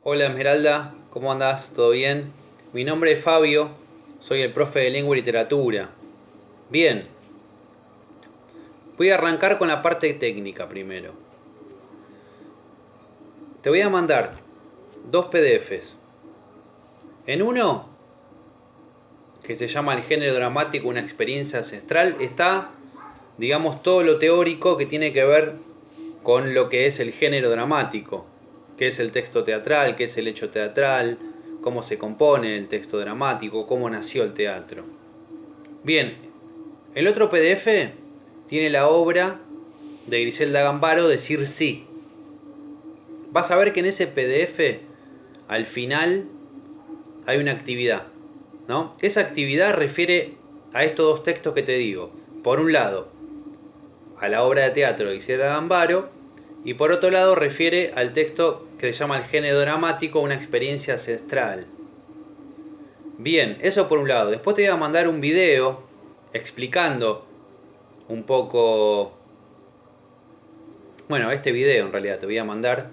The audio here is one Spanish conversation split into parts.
Hola Esmeralda, ¿cómo andás? ¿Todo bien? Mi nombre es Fabio, soy el profe de lengua y literatura. Bien, voy a arrancar con la parte técnica primero. Te voy a mandar dos PDFs. En uno, que se llama El género dramático, una experiencia ancestral, está, digamos, todo lo teórico que tiene que ver con lo que es el género dramático, qué es el texto teatral, qué es el hecho teatral, cómo se compone el texto dramático, cómo nació el teatro. Bien, el otro PDF tiene la obra de Griselda Gambaro, Decir sí. Vas a ver que en ese PDF al final hay una actividad, ¿no? Esa actividad refiere a estos dos textos que te digo. Por un lado, a la obra de teatro de Griselda Gambaro, y por otro lado refiere al texto que se llama El género dramático, una experiencia ancestral. Bien, eso por un lado. Después te voy a mandar un video explicando un poco. Bueno, este video en realidad te voy a mandar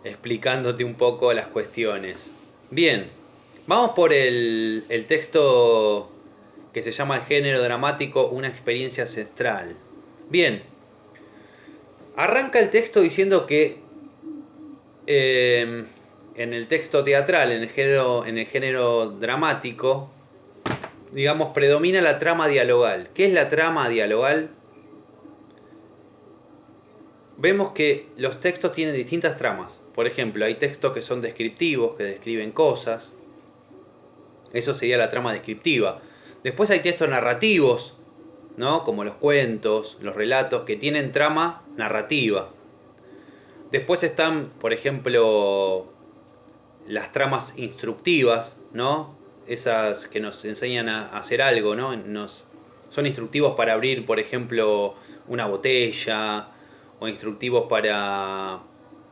explicándote un poco las cuestiones. Bien, vamos por el texto que se llama El género dramático, una experiencia ancestral. Bien, arranca el texto diciendo que en el texto teatral, en el género dramático, digamos, predomina la trama dialogal. ¿Qué es la trama dialogal? Vemos que los textos tienen distintas tramas. Por ejemplo, hay textos que son descriptivos, que describen cosas. Eso sería la trama descriptiva. Después hay textos narrativos, ¿no? Como los cuentos, los relatos, que tienen trama narrativa. Después están, por ejemplo, las tramas instructivas, ¿no? Esas que nos enseñan a hacer algo, ¿no? Son instructivos para abrir, por ejemplo, una botella, o instructivos para,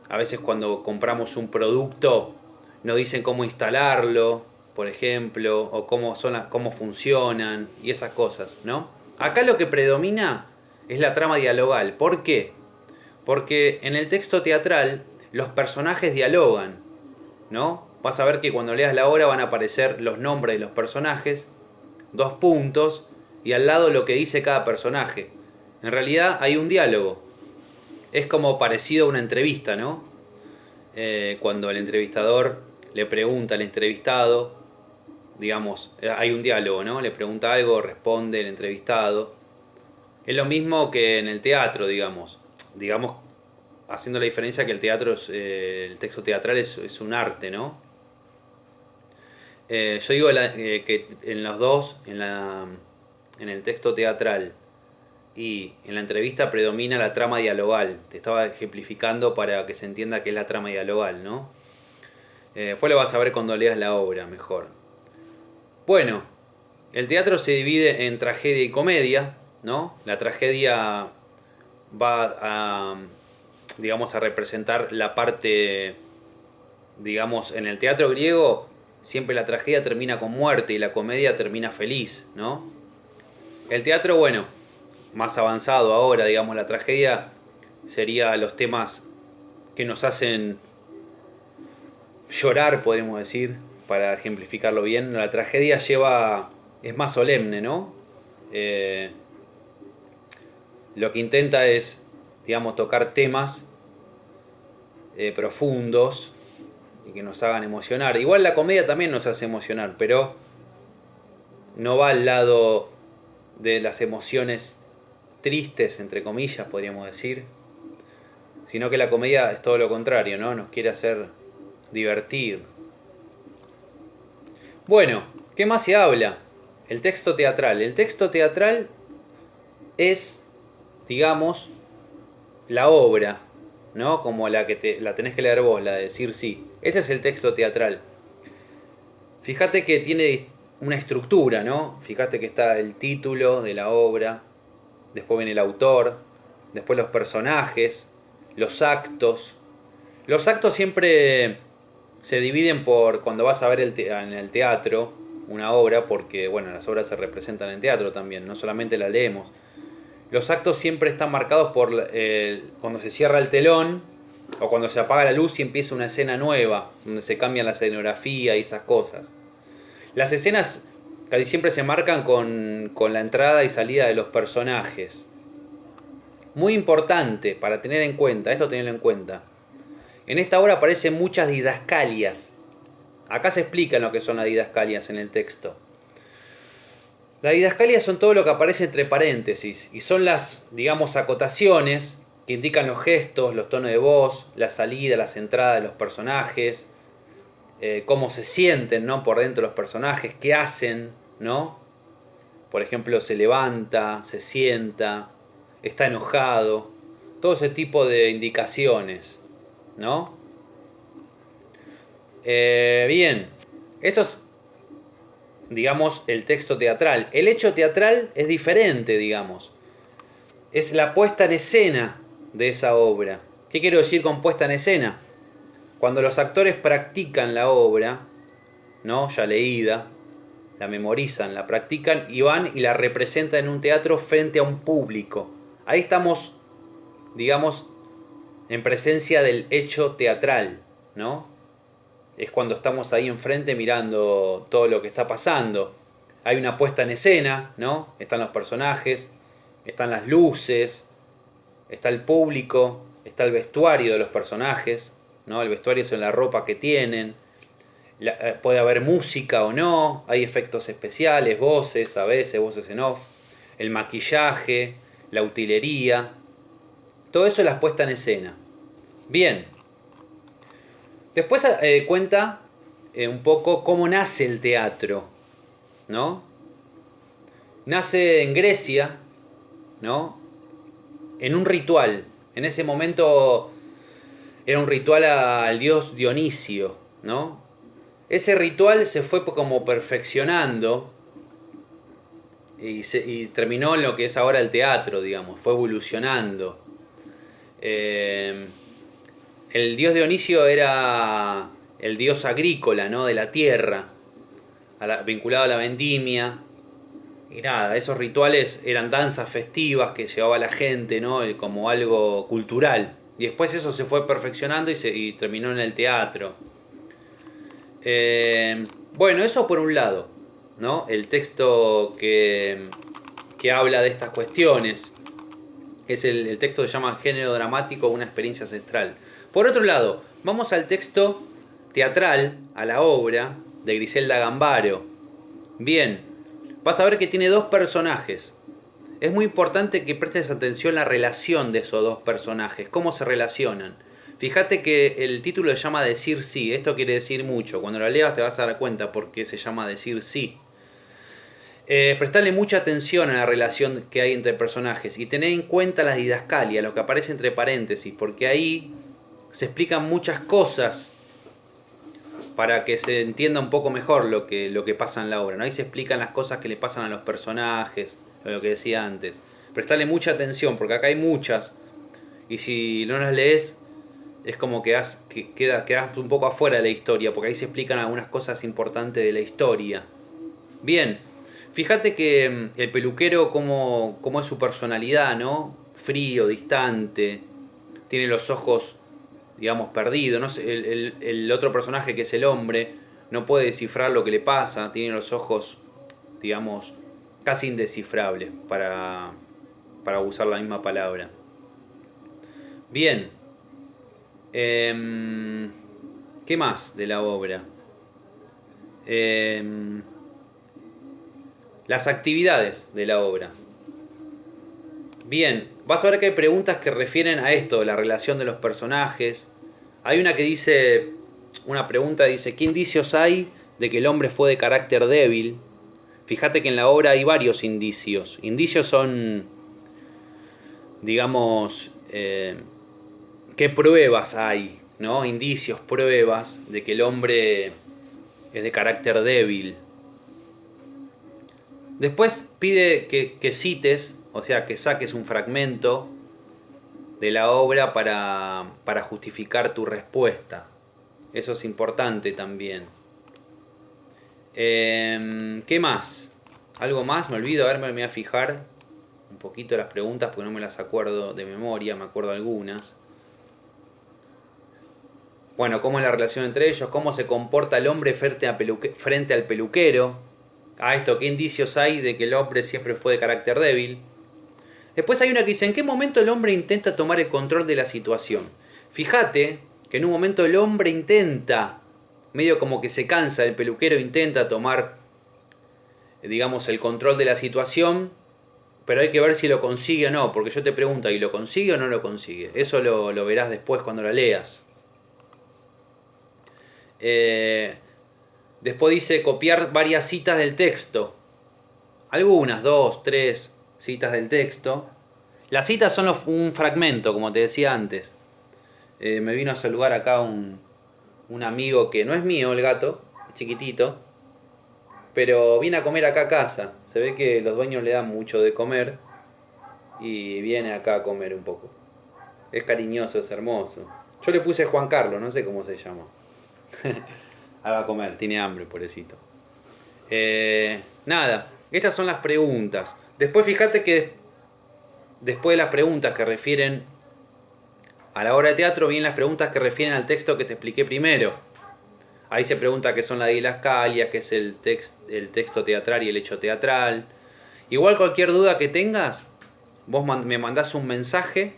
a veces cuando compramos un producto, nos dicen cómo instalarlo, por ejemplo, o cómo funcionan y esas cosas, ¿no? Acá lo que predomina es la trama dialogal. ¿Por qué? Porque en el texto teatral los personajes dialogan, ¿no? Vas a ver que cuando leas la obra van a aparecer los nombres de los personajes, dos puntos, y al lado lo que dice cada personaje. En realidad hay un diálogo. Es como parecido a una entrevista, ¿no? Cuando el entrevistador le pregunta al entrevistado, digamos, hay un diálogo, ¿no? Le pregunta algo, responde el entrevistado. Es lo mismo que en el teatro, digamos. Digamos, haciendo la diferencia que el teatro, el texto teatral es un arte, ¿no? Yo digo que en los dos, en el texto teatral y en la entrevista predomina la trama dialogal. Te estaba ejemplificando para que se entienda qué es la trama dialogal, ¿no? Después lo vas a ver cuando leas la obra mejor. Bueno, el teatro se divide en tragedia y comedia, ¿no? La tragedia va a, digamos, a representar la parte, digamos, en el teatro griego siempre la tragedia termina con muerte y la comedia termina feliz, ¿no? El teatro, bueno, más avanzado ahora, digamos, la tragedia sería los temas que nos hacen llorar, podemos decir, para ejemplificarlo bien. La tragedia es más solemne, ¿no? Eh, lo que intenta es, digamos, tocar temas profundos y que nos hagan emocionar. Igual la comedia también nos hace emocionar, pero no va al lado de las emociones tristes, entre comillas, podríamos decir, sino que la comedia es todo lo contrario, ¿no? Nos quiere hacer divertir. Bueno, ¿qué más se habla? El texto teatral. El texto teatral es, digamos, la obra, ¿no? Como la que la tenés que leer vos, la de decir sí. Ese es el texto teatral. Fíjate que tiene una estructura, ¿no? Fíjate que está el título de la obra, después viene el autor, después los personajes, los actos. Los actos siempre se dividen por cuando vas a ver en el teatro una obra, porque bueno, las obras se representan en teatro también, no solamente las leemos. Los actos siempre están marcados por cuando se cierra el telón, O cuando se apaga la luz y empieza una escena nueva, donde se cambia la escenografía y esas cosas. Las escenas casi siempre se marcan con la entrada y salida de los personajes. Muy importante para tener en cuenta, esto tenerlo en cuenta. En esta obra aparecen muchas didascalias. Acá se explican lo que son las didascalias en el texto. Las didascalias son todo lo que aparece entre paréntesis y son las, digamos, acotaciones que indican los gestos, los tonos de voz, la salida, las entradas de los personajes, cómo se sienten, ¿no?, por dentro los personajes, qué hacen, ¿no? Por ejemplo, se levanta, se sienta, está enojado, todo ese tipo de indicaciones, ¿no? Bien, esto es, digamos, el texto teatral. El hecho teatral es diferente, digamos. Es la puesta en escena de esa obra. ¿Qué quiero decir con puesta en escena? Cuando los actores practican la obra, ¿no?, ya leída, la memorizan, la practican y van y la representan en un teatro frente a un público. Ahí estamos, digamos, en presencia del hecho teatral, ¿no? Es cuando estamos ahí enfrente mirando todo lo que está pasando. Hay una puesta en escena, ¿no? Están los personajes, están las luces, está el público, está el vestuario de los personajes, ¿no? El vestuario es en la ropa que tienen. Puede haber música o no, hay efectos especiales, voces, a veces voces en off, el maquillaje, la utilería, todo eso es la puesta en escena. Bien, después cuenta un poco cómo nace el teatro, ¿no? Nace en Grecia, ¿no?, en un ritual. En ese momento era un ritual al dios Dionisio, ¿no? Ese ritual se fue como perfeccionando y terminó en lo que es ahora el teatro, digamos, fue evolucionando. El dios Dionisio era el dios agrícola, ¿no?, de la tierra, vinculado a la vendimia. Y nada, esos rituales eran danzas festivas que llevaba la gente, ¿no?, como algo cultural. Y después eso se fue perfeccionando y terminó en el teatro. Bueno, eso por un lado, ¿no? El texto que habla de estas cuestiones. Es el texto que se llama Género dramático, una experiencia ancestral. Por otro lado, vamos al texto teatral, a la obra de Griselda Gambaro. Bien, vas a ver que tiene dos personajes. Es muy importante que prestes atención a la relación de esos dos personajes, cómo se relacionan. Fíjate que el título se llama Decir sí, esto quiere decir mucho. Cuando lo leas te vas a dar cuenta por qué se llama Decir sí. Prestarle mucha atención a la relación que hay entre personajes y tener en cuenta las didascalias, lo que aparece entre paréntesis, porque ahí se explican muchas cosas para que se entienda un poco mejor lo que pasa en la obra, ¿no? Ahí se explican las cosas que le pasan a los personajes, lo que decía antes. Prestarle mucha atención, porque acá hay muchas, y si no las lees, es como que quedas un poco afuera de la historia, porque ahí se explican algunas cosas importantes de la historia. Bien, fíjate que el peluquero, cómo es su personalidad, ¿no? Frío, distante, tiene los ojos, digamos, perdidos. No sé, el otro personaje, que es el hombre, no puede descifrar lo que le pasa, tiene los ojos, digamos, casi indescifrables, para usar la misma palabra. Bien, ¿qué más de la obra? Las actividades de la obra. Bien, vas a ver que hay preguntas que refieren a esto, la relación de los personajes. Hay una que dice, una pregunta dice, ¿qué indicios hay de que el hombre fue de carácter débil? Fíjate que en la obra hay varios indicios. Indicios son, digamos, ¿qué pruebas hay? ¿No? Indicios, pruebas de que el hombre es de carácter débil. Después pide que cites, o sea, que saques un fragmento de la obra para justificar tu respuesta. Eso es importante también. ¿Qué más? ¿Algo más? Me olvido, a ver, me voy a fijar un poquito las preguntas porque no me las acuerdo de memoria, me acuerdo algunas. Bueno, cómo es la relación entre ellos, cómo se comporta el hombre frente al peluquero. A esto, qué indicios hay de que el hombre siempre fue de carácter débil. Después hay una que dice, ¿en qué momento el hombre intenta tomar el control de la situación? Fíjate que en un momento el hombre intenta, medio como que se cansa, el peluquero intenta tomar, digamos, el control de la situación, pero hay que ver si lo consigue o no, porque yo te pregunto, ¿y lo consigue o no lo consigue? Eso lo verás después cuando la leas. Después dice copiar varias citas del texto. Algunas, 2, 3 citas del texto. Las citas son un fragmento, como te decía antes. Me vino a saludar acá un amigo que no es mío, el gato, chiquitito, pero viene a comer acá a casa. Se ve que los dueños le dan mucho de comer y viene acá a comer un poco. Es cariñoso, es hermoso. Yo le puse Juan Carlos, no sé cómo se llama. Haga comer, tiene hambre, pobrecito. Nada, estas son las preguntas. Después fíjate que después de las preguntas que refieren a la obra de teatro, vienen las preguntas que refieren al texto que te expliqué primero. Ahí se pregunta qué son las didascalias, qué es el texto teatral y el hecho teatral. Igual cualquier duda que tengas, vos me mandás un mensaje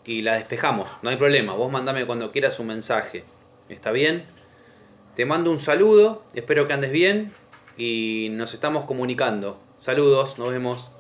y la despejamos, no hay problema. Vos mandame cuando quieras un mensaje. ¿Está bien? Te mando un saludo, espero que andes bien y nos estamos comunicando. Saludos, nos vemos.